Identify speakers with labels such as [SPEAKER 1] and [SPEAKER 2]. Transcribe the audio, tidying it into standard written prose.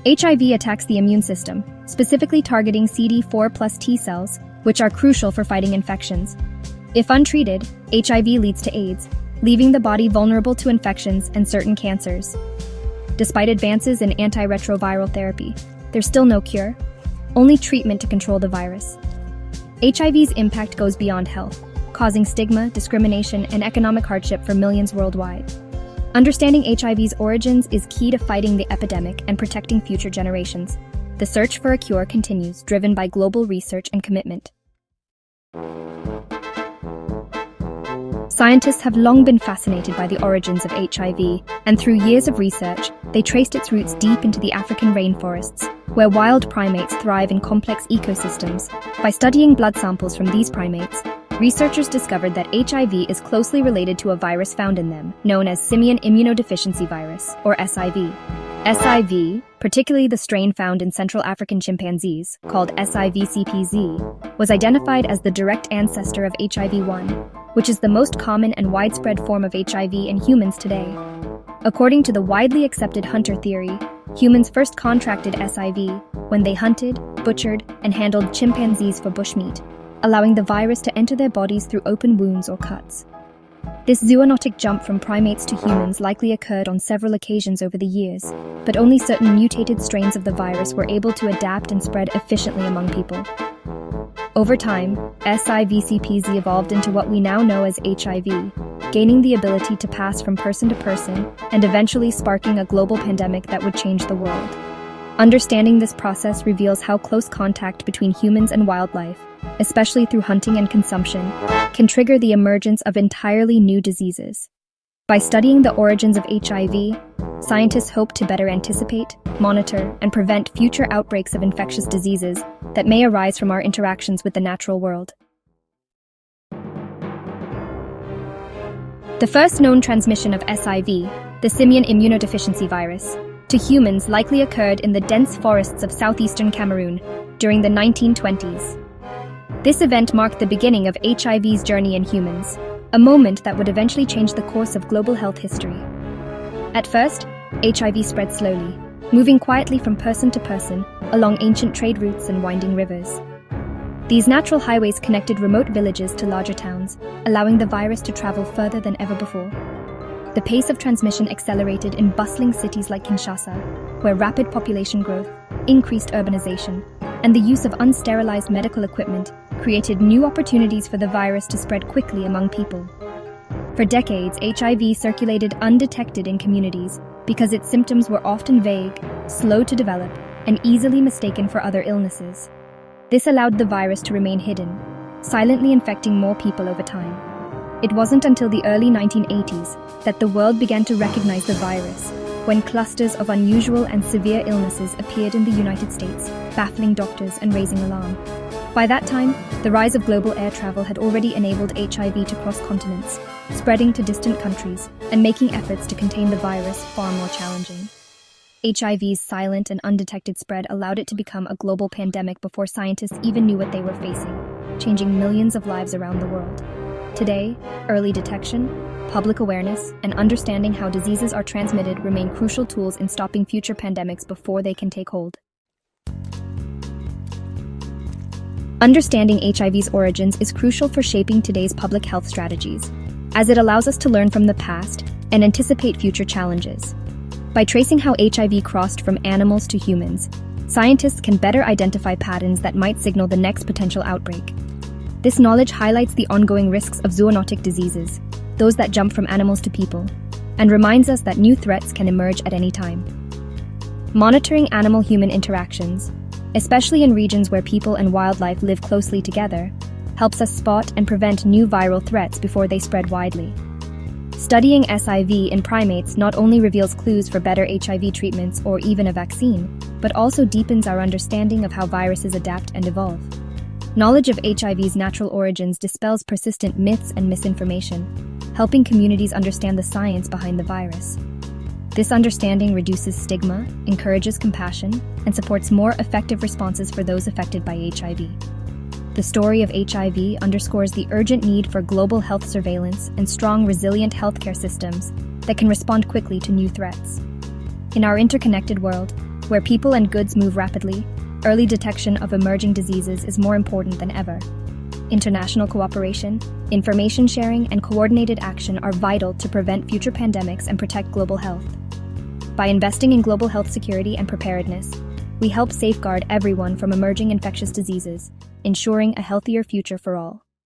[SPEAKER 1] HIV attacks the immune system, specifically targeting CD4 plus T cells, which are crucial for fighting infections. If untreated, HIV leads to AIDS, leaving the body vulnerable to infections and certain cancers. Despite advances in antiretroviral therapy, there's still no cure, only treatment to control the virus. HIV's impact goes beyond health, causing stigma, discrimination, and economic hardship for millions worldwide. Understanding HIV's origins is key to fighting the epidemic and protecting future generations. The search for a cure continues, driven by global research and commitment. Scientists have long been fascinated by the origins of HIV, and through years of research, they traced its roots deep into the African rainforests, where wild primates thrive in complex ecosystems. By studying blood samples from these primates, researchers discovered that HIV is closely related to a virus found in them, known as simian immunodeficiency virus, or SIV. SIV, particularly the strain found in Central African chimpanzees, called SIV-CPZ, was identified as the direct ancestor of HIV-1, which is the most common and widespread form of HIV in humans today. According to the widely accepted hunter theory, humans first contracted SIV when they hunted, butchered, and handled chimpanzees for bushmeat, allowing the virus to enter their bodies through open wounds or cuts. This zoonotic jump from primates to humans likely occurred on several occasions over the years, but only certain mutated strains of the virus were able to adapt and spread efficiently among people. Over time, SIV-CPZ evolved into what we now know as HIV, gaining the ability to pass from person to person and eventually sparking a global pandemic that would change the world. Understanding this process reveals how close contact between humans and wildlife, especially through hunting and consumption, can trigger the emergence of entirely new diseases. By studying the origins of HIV, scientists hope to better anticipate, monitor, and prevent future outbreaks of infectious diseases that may arise from our interactions with the natural world. The first known transmission of SIV, the simian immunodeficiency virus, to humans likely occurred in the dense forests of southeastern Cameroon during the 1920s. This event marked the beginning of HIV's journey in humans, a moment that would eventually change the course of global health history. At first, HIV spread slowly, moving quietly from person to person along ancient trade routes and winding rivers. These natural highways connected remote villages to larger towns, allowing the virus to travel further than ever before. The pace of transmission accelerated in bustling cities like Kinshasa, where rapid population growth, increased urbanization, and the use of unsterilized medical equipment created new opportunities for the virus to spread quickly among people. For decades, HIV circulated undetected in communities because its symptoms were often vague, slow to develop, and easily mistaken for other illnesses. This allowed the virus to remain hidden, silently infecting more people over time. It wasn't until the early 1980s that the world began to recognize the virus, when clusters of unusual and severe illnesses appeared in the United States, baffling doctors and raising alarm. By that time, the rise of global air travel had already enabled HIV to cross continents, spreading to distant countries and making efforts to contain the virus far more challenging. HIV's silent and undetected spread allowed it to become a global pandemic before scientists even knew what they were facing, changing millions of lives around the world. Today, early detection, public awareness, and understanding how diseases are transmitted remain crucial tools in stopping future pandemics before they can take hold. Understanding HIV's origins is crucial for shaping today's public health strategies, as it allows us to learn from the past and anticipate future challenges. By tracing how HIV crossed from animals to humans, scientists can better identify patterns that might signal the next potential outbreak. This knowledge highlights the ongoing risks of zoonotic diseases, those that jump from animals to people, and reminds us that new threats can emerge at any time. Monitoring animal-human interactions, especially in regions where people and wildlife live closely together, helps us spot and prevent new viral threats before they spread widely. Studying SIV in primates not only reveals clues for better HIV treatments or even a vaccine, but also deepens our understanding of how viruses adapt and evolve. Knowledge of HIV's natural origins dispels persistent myths and misinformation, helping communities understand the science behind the virus. This understanding reduces stigma, encourages compassion, and supports more effective responses for those affected by HIV. The story of HIV underscores the urgent need for global health surveillance and strong, resilient healthcare systems that can respond quickly to new threats. In our interconnected world, Where people and goods move rapidly, early detection of emerging diseases is more important than ever. International cooperation, information sharing, and coordinated action are vital to prevent future pandemics and protect global health. By investing in global health security and preparedness, we help safeguard everyone from emerging infectious diseases, ensuring a healthier future for all.